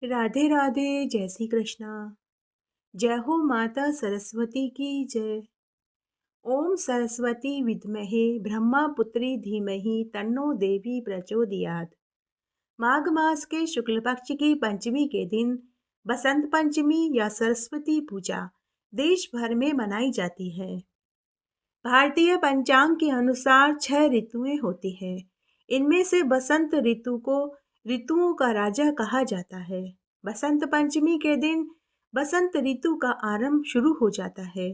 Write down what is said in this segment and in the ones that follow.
राधे राधे। जय श्री कृष्णा। जय हो माता सरस्वती की जय। ओम सरस्वती विद्महे ब्रह्मपुत्री धीमहि तन्नो देवी प्रचोदयात्। माघ मास के शुक्ल पक्ष की पंचमी के दिन बसंत पंचमी या सरस्वती पूजा देश भर में मनाई जाती है। भारतीय पंचांग के अनुसार 6 ऋतुएं होती हैं। इनमें से बसंत ऋतु को ऋतुओं का राजा कहा जाता है। बसंत पंचमी के दिन बसंत ऋतु का आरंभ शुरू हो जाता है।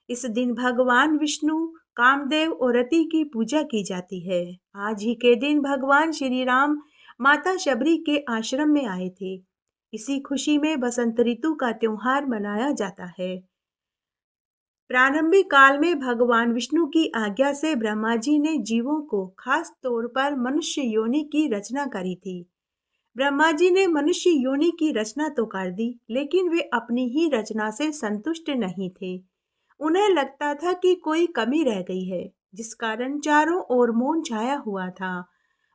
इस दिन भगवान विष्णु, कामदेव और रति की पूजा की जाती है। आज ही के दिन भगवान श्री राम माता शबरी के आश्रम में आए थे। इसी खुशी में बसंत ऋतु का त्योहार मनाया जाता है। प्रारंभिक काल में भगवान विष्णु की आज्ञा से ब्रह्मा जी ने जीवों को खास तौर पर मनुष्य योनि की रचना करी थी। ब्रह्मा जी ने मनुष्य योनि की रचना तो कर दी, लेकिन वे अपनी ही रचना से संतुष्ट नहीं थे। उन्हें लगता था कि कोई कमी रह गई है, जिस कारण चारों ओर मौन छाया हुआ था।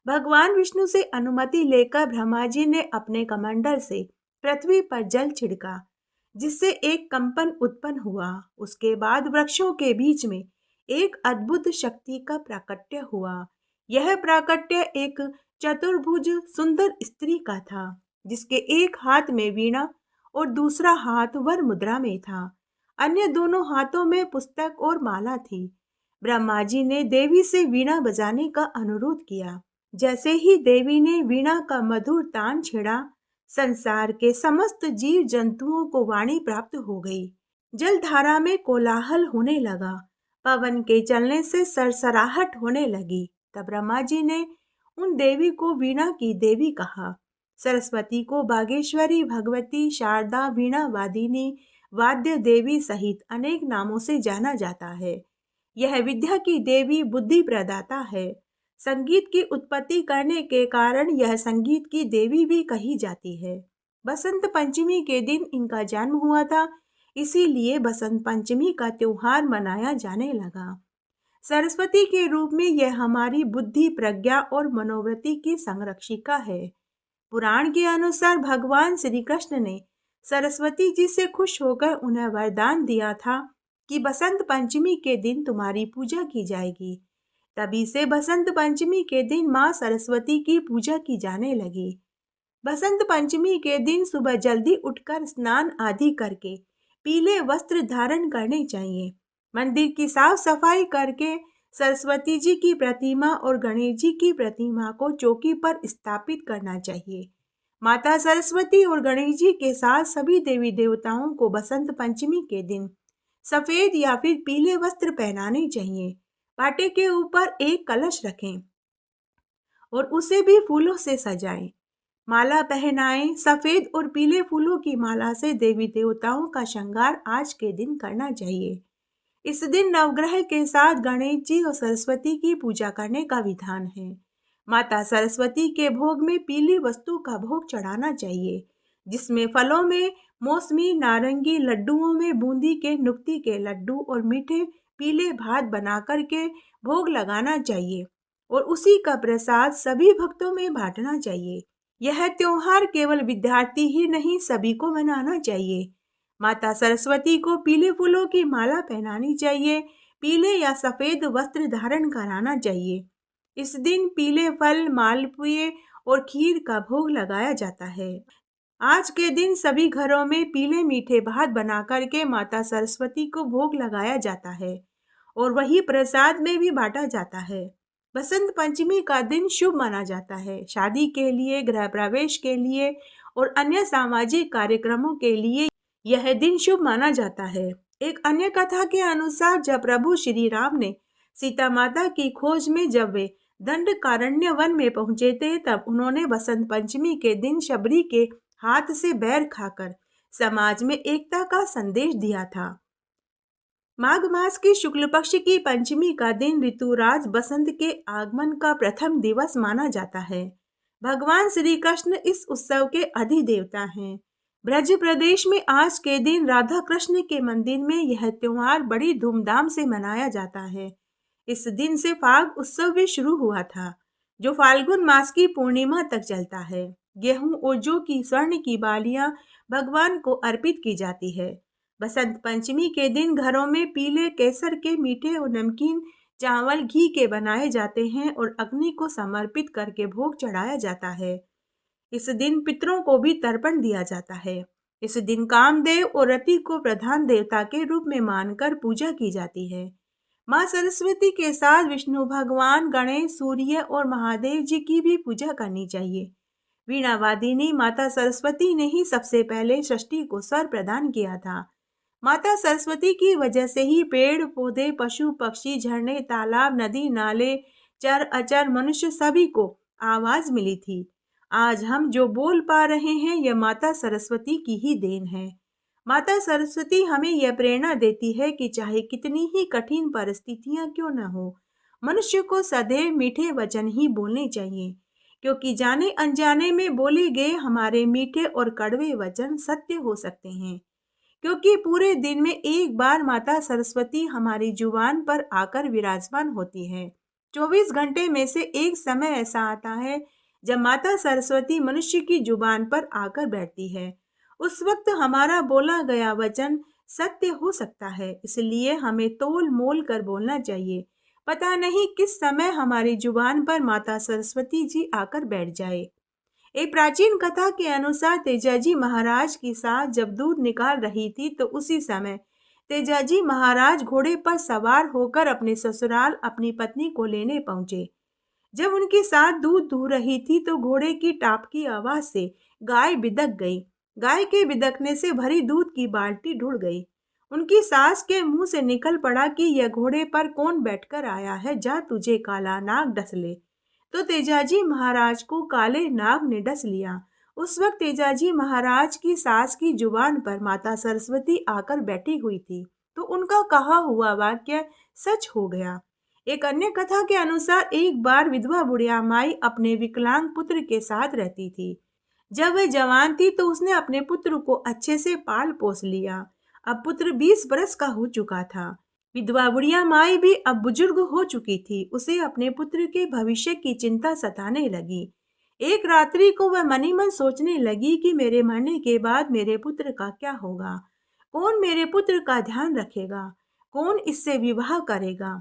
भगवान विष्णु से अनुमति लेकर ब्रह्मा जी ने अपने कमंडल से पृथ्वी पर जल छिड़का, जिससे एक कंपन उत्पन्न हुआ। उसके बाद वृक्षों के बीच में एक अद्भुत शक्ति का प्राकट्य हुआ। यह प्राकट्य एक चतुर्भुज सुंदर स्त्री का था, जिसके एक हाथ में वीणा और दूसरा हाथ वर मुद्रा में था। अन्य दोनों हाथों में पुस्तक और माला थी। ब्रह्मा जी ने देवी से वीणा बजाने का अनुरोध किया। जैसे ही देवी ने वीणा का मधुर तान छेड़ा, संसार के समस्त जीव जंतुओं को वाणी प्राप्त हो गई। जलधारा में कोलाहल होने लगा। पवन के चलने से सरसराहट होने लगी। तब ब्रह्मा जी ने उन देवी को वीणा की देवी कहा। सरस्वती को बागेश्वरी, भगवती, शारदा, वीणा वादिनी, वाद्य देवी सहित अनेक नामों से जाना जाता है। यह विद्या की देवी, बुद्धि प्रदाता है। संगीत की उत्पत्ति करने के कारण यह संगीत की देवी भी कही जाती है। बसंत पंचमी के दिन इनका जन्म हुआ था, इसीलिए बसंत पंचमी का त्योहार मनाया जाने लगा। सरस्वती के रूप में यह हमारी बुद्धि, प्रज्ञा और मनोवृत्ति की संरक्षिका है। पुराण के अनुसार भगवान श्री कृष्ण ने सरस्वती जी से खुश होकर उन्हें वरदान दिया था कि बसंत पंचमी के दिन तुम्हारी पूजा की जाएगी। तभी से बसंत पंचमी के दिन माँ सरस्वती की पूजा की जाने लगी। बसंत पंचमी के दिन सुबह जल्दी उठकर स्नान आदि करके पीले वस्त्र धारण करने चाहिए। मंदिर की साफ सफाई करके सरस्वती जी की प्रतिमा और गणेश जी की प्रतिमा को चौकी पर स्थापित करना चाहिए। माता सरस्वती और गणेश जी के साथ सभी देवी देवताओं को बसंत पंचमी के दिन सफेद या फिर पीले वस्त्र पहनाने चाहिए। पाटे के ऊपर एक कलश रखें और उसे भी फूलों से सजाएं। माला पहनाएं। सफेद और पीले फूलों की माला से देवी देवताओं का श्रृंगार आज के दिन करना चाहिए। इस दिन नवग्रह के साथ गणेश जी और सरस्वती की पूजा करने का विधान है। माता सरस्वती के भोग में पीली वस्तु का भोग चढ़ाना चाहिए, जिसमें फलों में मौसमी, नारंगी, लड्डुओं में बूंदी के नुक्ती के लड्डू और मीठे पीले भात बना करके भोग लगाना चाहिए और उसी का प्रसाद सभी भक्तों में बांटना चाहिए। यह त्योहार केवल विद्यार्थी ही नहीं, सभी को मनाना चाहिए। माता सरस्वती को पीले फूलों की माला पहनानी चाहिए। पीले या सफेद वस्त्र धारण कराना चाहिए। इस दिन पीले फल, मालपुए और खीर का भोग लगाया जाता है। आज के दिन सभी घरों में पीले मीठे भात बना करके माता सरस्वती को भोग लगाया जाता है और वही प्रसाद में भी बांटा जाता है। बसंत पंचमी का दिन शुभ माना जाता है। शादी के लिए, गृह प्रवेश के लिए और अन्य सामाजिक कार्यक्रमों के लिए यह दिन शुभ माना जाता है। एक अन्य कथा के अनुसार जब प्रभु श्री राम ने सीता माता की खोज में जब वे दंडकारण्य वन में पहुंचे थे, तब उन्होंने बसंत पंचमी के दिन शबरी के हाथ से बैर खाकर समाज में एकता का संदेश दिया था। माघ मास की शुक्ल पक्ष की पंचमी का दिन ऋतुराज बसंत के आगमन का प्रथम दिवस माना जाता है। भगवान श्री कृष्ण इस उत्सव के अधिदेवता हैं। ब्रज प्रदेश में आज के दिन राधा कृष्ण के मंदिर में यह त्योहार बड़ी धूमधाम से मनाया जाता है। इस दिन से फाग उत्सव भी शुरू हुआ था, जो फाल्गुन मास की पूर्णिमा तक चलता है। गेहूं और जौ की स्वर्ण की बालियां भगवान को अर्पित की जाती है। बसंत पंचमी के दिन घरों में पीले केसर के मीठे और नमकीन चावल घी के बनाए जाते हैं और अग्नि को समर्पित करके भोग चढ़ाया जाता है। इस दिन पितरों को भी तर्पण दिया जाता है। इस दिन कामदेव और रति को प्रधान देवता के रूप में मानकर पूजा की जाती है। माँ सरस्वती के साथ विष्णु भगवान, गणेश, सूर्य और महादेव जी की भी पूजा करनी चाहिए। वीणा वादिनी माता सरस्वती ने ही सबसे पहले सृष्टि को स्वर प्रदान किया था। माता सरस्वती की वजह से ही पेड़ पौधे, पशु पक्षी, झरने, तालाब, नदी नाले, चर अचर, मनुष्य सभी को आवाज मिली थी। आज हम जो बोल पा रहे हैं यह माता सरस्वती की ही देन है। माता सरस्वती हमें यह प्रेरणा देती है कि चाहे कितनी ही कठिन परिस्थितियां क्यों न हो, मनुष्य को सदैव मीठे वचन ही बोलने चाहिए, क्योंकि जाने अनजाने में बोले गए हमारे मीठे और कड़वे वचन सत्य हो सकते हैं। क्योंकि पूरे दिन में एक बार माता सरस्वती हमारी जुबान पर आकर विराजमान होती है। 24 घंटे में से एक समय ऐसा आता है जब माता सरस्वती मनुष्य की जुबान पर आकर बैठती है। उस वक्त हमारा बोला गया वचन सत्य हो सकता है, इसलिए हमें तोल मोल कर बोलना चाहिए। पता नहीं किस समय हमारी जुबान पर माता सरस्वती जी आकर बैठ जाए। एक प्राचीन कथा के अनुसार तेजाजी महाराज की सास जब दूध निकाल रही थी तो उसी समय तेजाजी महाराज घोड़े पर सवार होकर अपने ससुराल अपनी पत्नी को लेने पहुंचे। जब उनकी सास दूध दूह रही थी तो घोड़े की टाप की आवाज से गाय बिदक गई। गाय के बिदकने से भरी दूध की बाल्टी ढुड़ गई। उनकी सास के मुंह से निकल पड़ा कि यह घोड़े पर कौन बैठकर आया है, जा तुझे काला नाग डस ले। तो तेजाजी महाराज को काले नाग ने डस लिया। उस वक्त तेजाजी महाराज की सास की जुबान पर माता सरस्वती आकर बैठी हुई थी, तो उनका कहा हुआ वाक्य सच हो गया। एक अन्य कथा के अनुसार एक बार विधवा बुढ़िया माई अपने विकलांग पुत्र के साथ रहती थी। जब वह जवान थी तो उसने अपने पुत्र को अच्छे से पाल पोस लिया। अब पुत्र 20 बरस का हो चुका था। विधवा बुढ़िया माई भी अब बुजुर्ग हो चुकी थी। उसे अपने पुत्र के भविष्य की चिंता सताने लगी। एक रात्रि को वह मनी मन सोचने लगी कि मेरे मरने के बाद मेरे पुत्र का क्या होगा, कौन मेरे पुत्र का ध्यान रखेगा, कौन इससे विवाह करेगा।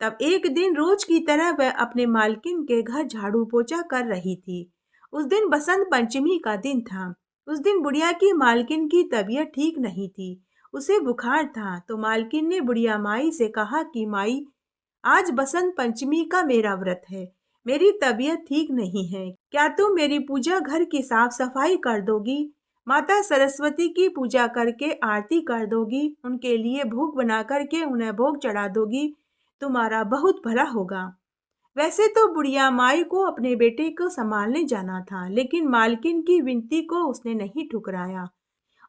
तब एक दिन रोज की तरह वह अपने मालकिन के घर झाड़ू पोछा कर रही थी। उस दिन बसंत पंचमी का दिन था। उस दिन बुढ़िया की मालकिन की तबीयत ठीक नहीं थी, उसे बुखार था। तो मालकिन ने बुढ़िया माई से कहा कि माई, आज बसंत पंचमी का मेरा व्रत है, मेरी तबीयत ठीक नहीं है, क्या तुम मेरी पूजा घर की साफ सफाई कर दोगी, माता सरस्वती की पूजा करके आरती कर दोगी, उनके लिए भोग बना करके उन्हें भोग चढ़ा दोगी, तुम्हारा बहुत भला होगा। वैसे तो बुढ़िया माई को अपने बेटे को संभालने जाना था, लेकिन मालकिन की विनती को उसने नहीं ठुकराया।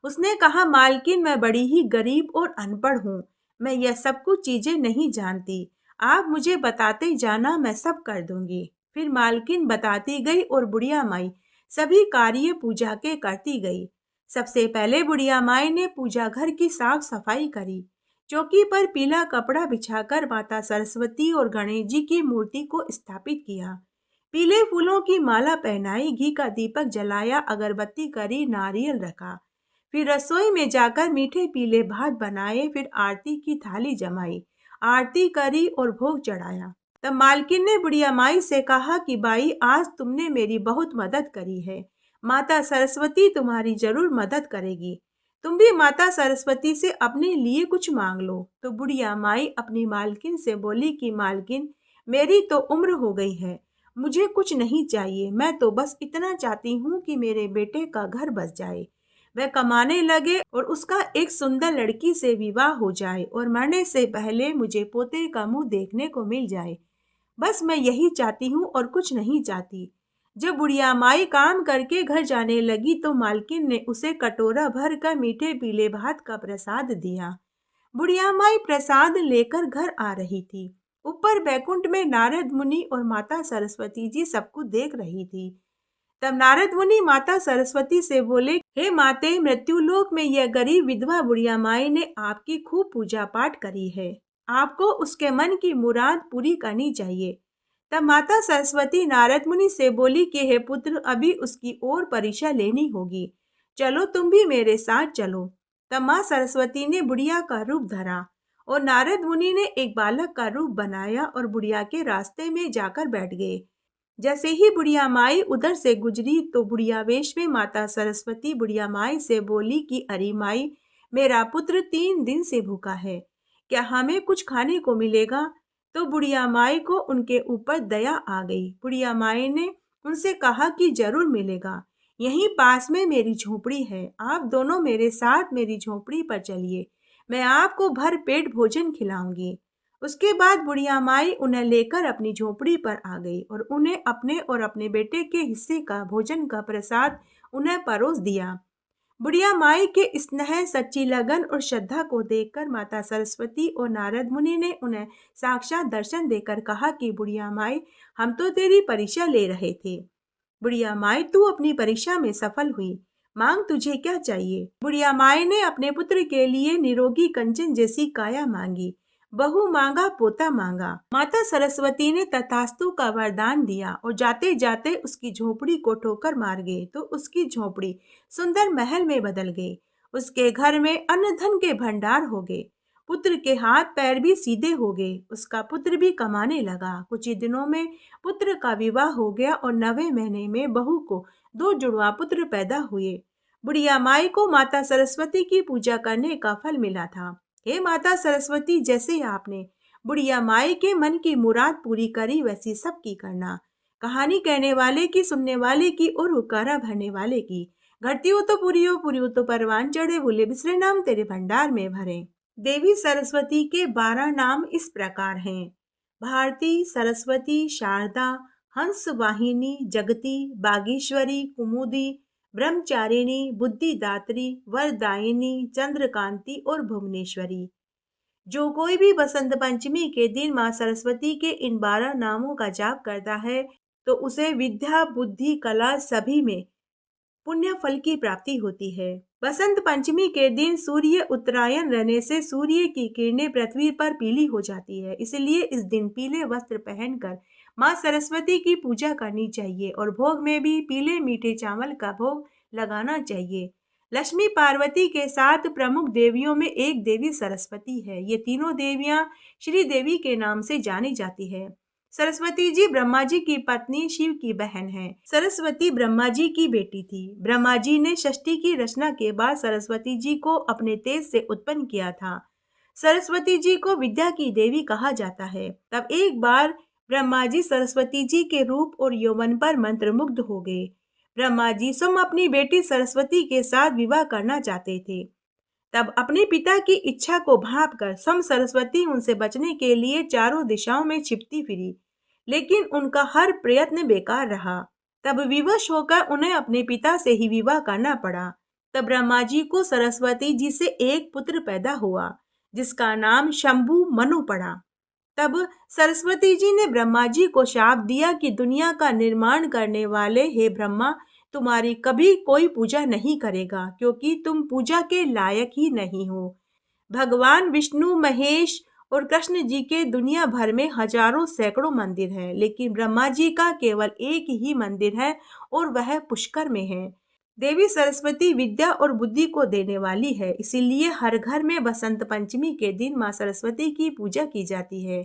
उसने कहा, मालकिन, मैं बड़ी ही गरीब और अनपढ़ हूँ, मैं यह सब कुछ चीजें नहीं जानती, आप मुझे बताते जाना, मैं सब कर दूंगी। फिर मालकिन बताती गई और बुढ़िया माई सभी कार्य पूजा के करती गई। सबसे पहले बुढ़िया माई ने पूजा घर की साफ सफाई करी। चौकी पर पीला कपड़ा बिछाकर माता सरस्वती और गणेश जी की मूर्ति को स्थापित किया। पीले फूलों की माला पहनाई, घी का दीपक जलाया, अगरबत्ती करी, नारियल रखा। फिर रसोई में जाकर मीठे पीले भात बनाए, फिर आरती की थाली जमाई, आरती करी और भोग चढ़ाया। तब मालकिन ने बुढ़िया माई से कहा कि बाई, आज तुमने मेरी बहुत मदद करी है, माता सरस्वती तुम्हारी जरूर मदद करेगी, तुम भी माता सरस्वती से अपने लिए कुछ मांग लो। तो बुढ़िया माई अपनी मालकिन से बोली कि मालकिन, मेरी तो उम्र हो गई है, मुझे कुछ नहीं चाहिए, मैं तो बस इतना चाहती हूँ कि मेरे बेटे का घर बस जाए, वह कमाने लगे और उसका एक सुंदर लड़की से विवाह हो जाए और मरने से पहले मुझे पोते का मुंह देखने को मिल जाए। बस मैं यही चाहती हूँ और कुछ नहीं चाहती। जब बुढ़िया माई काम करके घर जाने लगी तो मालकिन ने उसे कटोरा भर कर मीठे पीले भात का प्रसाद दिया। बुढ़िया माई प्रसाद लेकर घर आ रही थी। ऊपर बैकुंठ में नारद मुनि और माता सरस्वती जी सबको देख रही थी। तब नारद मुनि माता सरस्वती से बोले, हे माते, मृत्युलोक में यह गरीब विधवा बुढ़िया माई ने आपकी खूब पूजा पाठ करी है, आपको उसके मन की मुराद पूरी करनी चाहिए। तब माता सरस्वती नारद मुनि से बोली कि हे पुत्र, अभी उसकी और परीक्षा लेनी होगी। चलो, तुम भी मेरे साथ चलो। तब माँ सरस्वती ने बुढ़िया का रूप धरा और नारद मुनि ने एक बालक का रूप बनाया और बुढ़िया के रास्ते में जाकर बैठ गए। जैसे ही बुढ़िया माई उधर से गुजरी तो बुढ़िया वेश में माता सरस्वती बुढ़िया माई से बोली कि अरे माई, मेरा पुत्र 3 दिन से भूखा है, क्या हमें कुछ खाने को मिलेगा? तो बुढ़िया माई को उनके ऊपर दया आ गई। बुढ़िया माई ने उनसे कहा कि जरूर मिलेगा, यहीं पास में मेरी झोपड़ी है, आप दोनों मेरे साथ मेरी झोपड़ी पर चलिए, मैं आपको भर पेट भोजन खिलाऊंगी। उसके बाद बुढ़िया माई उन्हें लेकर अपनी झोपड़ी पर आ गई और उन्हें अपने और अपने बेटे के हिस्से का भोजन का प्रसाद उन्हें परोस दिया। बुढ़िया माई के स्नेह, सच्ची लगन और श्रद्धा को देखकर माता सरस्वती और नारद मुनि ने उन्हें साक्षात दर्शन देकर कहा कि बुढ़िया माई, हम तो तेरी परीक्षा ले रहे थे। बुढ़िया माई, तू अपनी परीक्षा में सफल हुई, मांग तुझे क्या चाहिए? बुढ़िया माई ने अपने पुत्र के लिए निरोगी कंचन जैसी काया मांगी। बहू मांगा, पोता मांगा। माता सरस्वती ने तथास्तु का वरदान दिया और जाते जाते उसकी झोपड़ी को ठोकर मार गए तो उसकी झोपड़ी सुंदर महल में बदल गई। उसके घर में अन्न धन के भंडार हो गए। पुत्र के हाथ पैर भी सीधे हो गए। उसका पुत्र भी कमाने लगा। कुछ ही दिनों में पुत्र का विवाह हो गया और 9वें महीने में बहू को 2 जुड़वा पुत्र पैदा हुए। बुढ़िया माई को माता सरस्वती की पूजा करने का फल मिला था। हे माता सरस्वती, जैसे आपने बुढ़िया माई के मन की मुराद पूरी करी, वैसी सबकी करना। कहानी कहने वाले की, सुनने वाले की और हुक्कारा भरने वाले की। घटती हो तो पूरी हो तो परवान चढ़े, भूले बिसरे नाम तेरे भंडार में भरे। देवी सरस्वती के 12 नाम इस प्रकार हैं: भारती, सरस्वती, शारदा, हंस वाहिनी, जगती, बागेश्वरी, कुमुदी, ब्रह्मचारिणी, बुद्धिदात्री, वरदायिनी, चंद्रकांति और भुवनेश्वरी। जो कोई भी बसंत पंचमी के दिन माँ सरस्वती के इन 12 नामों का जाप करता है तो उसे विद्या, बुद्धि, कला सभी में पुण्य फल की प्राप्ति होती है। बसंत पंचमी के दिन सूर्य उत्तरायण रहने से सूर्य की किरणें पृथ्वी पर पीली हो जाती है, इसलिए इस दिन पीले वस्त्र पहनकर माँ सरस्वती की पूजा करनी चाहिए और भोग में भी पीले मीठे चावल का भोग लगाना चाहिए। लक्ष्मी पार्वती के 7 प्रमुख देवियों में एक देवी सरस्वती है। ये तीनों देवियां श्री देवी के नाम से जानी जाती है। सरस्वती जी ब्रह्मा जी की पत्नी, शिव की बहन है। सरस्वती ब्रह्मा जी की बेटी थी। ब्रह्मा जी ने षष्ठी की रचना के बाद सरस्वती जी को अपने तेज से उत्पन्न किया था। सरस्वती जी को विद्या की देवी कहा जाता है। तब एक बार ब्रह्मा जी सरस्वती जी के रूप और यौवन पर मंत्रमुग्ध हो गए। ब्रह्मा जी स्वयं अपनी बेटी सरस्वती के साथ विवाह करना चाहते थे। तब अपने पिता की इच्छा को भांपकर स्वयं सरस्वती उनसे बचने के लिए चारों दिशाओं में छिपती फिरी, लेकिन उनका हर प्रयत्न बेकार रहा। तब विवश होकर उन्हें अपने पिता से ही विवाह करना पड़ा। तब ब्रह्मा जी को सरस्वती जी से एक पुत्र पैदा हुआ, जिसका नाम शंभु मनु पड़ा। तब सरस्वती जी ने ब्रह्मा जी को शाप दिया कि दुनिया का निर्माण करने वाले हे ब्रह्मा, तुम्हारी कभी कोई पूजा नहीं करेगा, क्योंकि तुम पूजा के लायक ही नहीं हो। भगवान विष्णु, महेश और कृष्ण जी के दुनिया भर में हजारों सैकड़ों मंदिर हैं, लेकिन ब्रह्मा जी का केवल एक ही मंदिर है और वह पुष्कर में है। देवी सरस्वती विद्या और बुद्धि को देने वाली है, इसीलिए हर घर में बसंत पंचमी के दिन माँ सरस्वती की पूजा की जाती है।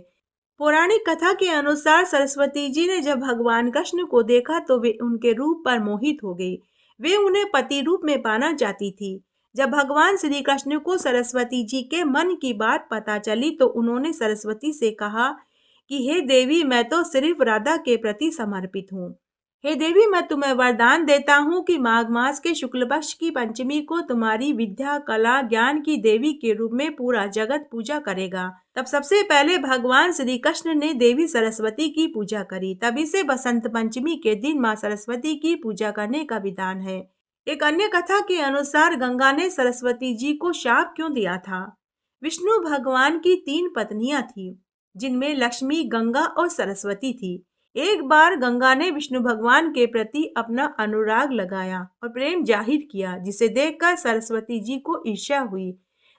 पौराणिक कथा के अनुसार सरस्वती जी ने जब भगवान कृष्ण को देखा तो वे उनके रूप पर मोहित हो गई। वे उन्हें पति रूप में पाना चाहती थी। जब भगवान श्री कृष्ण को सरस्वती जी के मन की बात पता चली तो उन्होंने सरस्वती से कहा कि हे देवी, मैं तो सिर्फ राधा के प्रति समर्पित हूँ। हे देवी, मैं तुम्हें वरदान देता हूँ कि माघ मास के शुक्ल पक्ष की पंचमी को तुम्हारी विद्या, कला, ज्ञान की देवी के रूप में पूरा जगत पूजा करेगा। तब सबसे पहले भगवान श्री कृष्ण ने देवी सरस्वती की पूजा करी। तभी से बसंत पंचमी के दिन माँ सरस्वती की पूजा करने का विधान है। एक अन्य कथा के अनुसार गंगा ने सरस्वती जी को शाप क्यों दिया था? विष्णु भगवान की 3 पत्नियां थी, जिनमें लक्ष्मी, गंगा और सरस्वती थी। एक बार गंगा ने विष्णु भगवान के प्रति अपना अनुराग लगाया और प्रेम जाहिर किया, जिसे देखकर सरस्वती जी को ईर्ष्या हुई।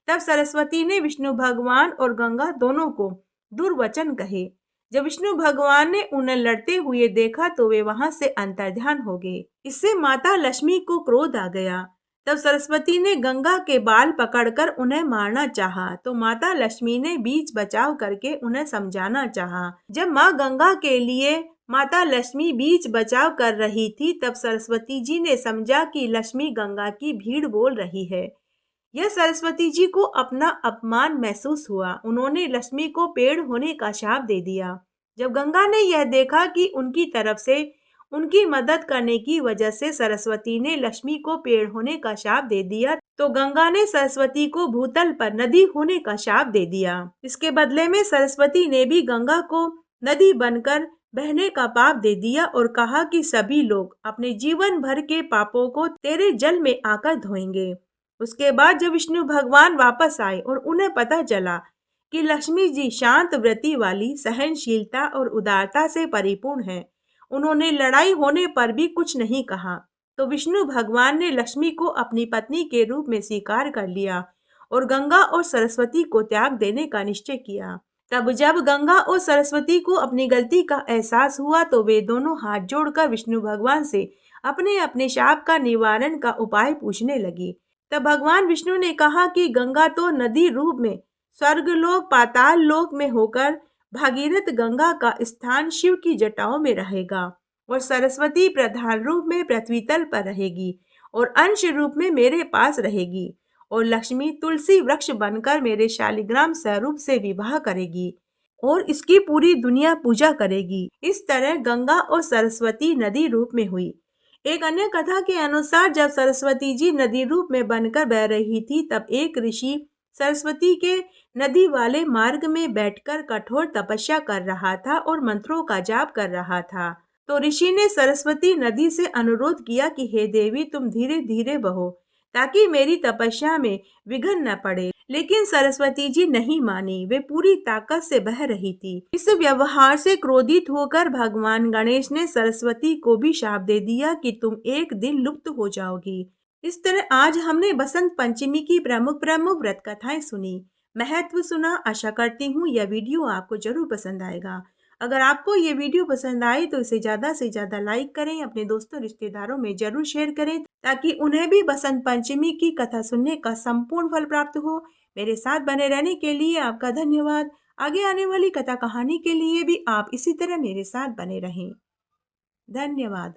तब सरस्वती ने विष्णु भगवान और गंगा दोनों को दुर्वचन कहे, जब विष्णु भगवान ने उन्हें लड़ते हुए देखा तो वे वहां से अंतर्ध्यान हो गए। इससे माता लक्ष्मी को क्रोध आ गया। तब सरस्वती ने गंगा के बाल पकड़कर उन्हें मारना चाहा, तो माता लक्ष्मी ने बीच बचाव करके उन्हें समझाना चाहा। जब माँ गंगा के लिए माता लक्ष्मी बीच बचाव कर रही थी, तब सरस्वती जी ने समझा कि लक्ष्मी गंगा की भीड़ बोल रही है। यह सरस्वती जी को अपना अपमान महसूस हुआ। उन्होंने लक्ष्मी को पेड़ होने का शाप दे दिया। जब गंगा ने यह देखा कि उनकी तरफ से उनकी मदद करने की वजह से सरस्वती ने लक्ष्मी को पेड़ होने का शाप दे दिया, तो गंगा ने सरस्वती को भूतल पर नदी होने का शाप दे दिया। इसके बदले में सरस्वती ने भी गंगा को नदी बनकर बहने का पाप दे दिया और कहा कि सभी लोग अपने जीवन भर के पापों को तेरे जल में आकर धोएंगे। उसके बाद जब विष्णु भगवान वापस आए और उन्हें पता चला कि लक्ष्मी जी शांत वृत्ति वाली, सहनशीलता और उदारता से परिपूर्ण है, उन्होंने लड़ाई होने पर भी कुछ नहीं कहा। तो विष्णु भगवान ने लक्ष्मी को अपनी पत्नी के रूप में स्वीकार कर लिया और गंगा और सरस्वती को त्याग देने का निश्चय किया। तब जब गंगा और सरस्वती को अपनी गलती का एहसास हुआ तो वे दोनों हाथ जोड़कर विष्णु भगवान से अपने अपने शाप का निवारण का उपाय पूछने लगी। तब भगवान विष्णु ने कहा कि गंगा तो नदी रूप में स्वर्गलोक पाताल लोक में होकर भागीरथ गंगा का स्थान शिव की जटाओं में रहेगा और सरस्वती प्रधान रूप में पृथ्वी तल पर रहेगी और अंश रूप में मेरे पास रहेगी और लक्ष्मी तुलसी वृक्ष बनकर मेरे शालिग्राम स्वरूप से विवाह करेगी और इसकी पूरी दुनिया पूजा करेगी। इस तरह गंगा और सरस्वती नदी रूप में हुई। एक अन्य कथा के अनुसार जब सरस्वती जी नदी रूप में बनकर बह रही थी, तब एक ऋषि सरस्वती के नदी वाले मार्ग में बैठकर कठोर तपस्या कर रहा था और मंत्रों का जाप कर रहा था। तो ऋषि ने सरस्वती नदी से अनुरोध किया कि हे देवी, तुम धीरे धीरे बहो ताकि मेरी तपस्या में विघ्न न पड़े। लेकिन सरस्वती जी नहीं मानी, वे पूरी ताकत से बह रही थी। इस व्यवहार से क्रोधित होकर भगवान गणेश ने सरस्वती को भी शाप दे दिया कि तुम एक दिन लुप्त हो जाओगी। इस तरह आज हमने बसंत पंचमी की प्रमुख प्रमुख व्रत कथाएं सुनी, महत्व सुना। आशा करती हूँ यह वीडियो आपको जरूर पसंद आएगा। अगर आपको ये वीडियो पसंद आई तो इसे ज़्यादा से ज़्यादा लाइक करें, अपने दोस्तों रिश्तेदारों में जरूर शेयर करें ताकि उन्हें भी बसंत पंचमी की कथा सुनने का संपूर्ण फल प्राप्त हो। मेरे साथ बने रहने के लिए आपका धन्यवाद। आगे आने वाली कथा कहानी के लिए भी आप इसी तरह मेरे साथ बने रहें। धन्यवाद।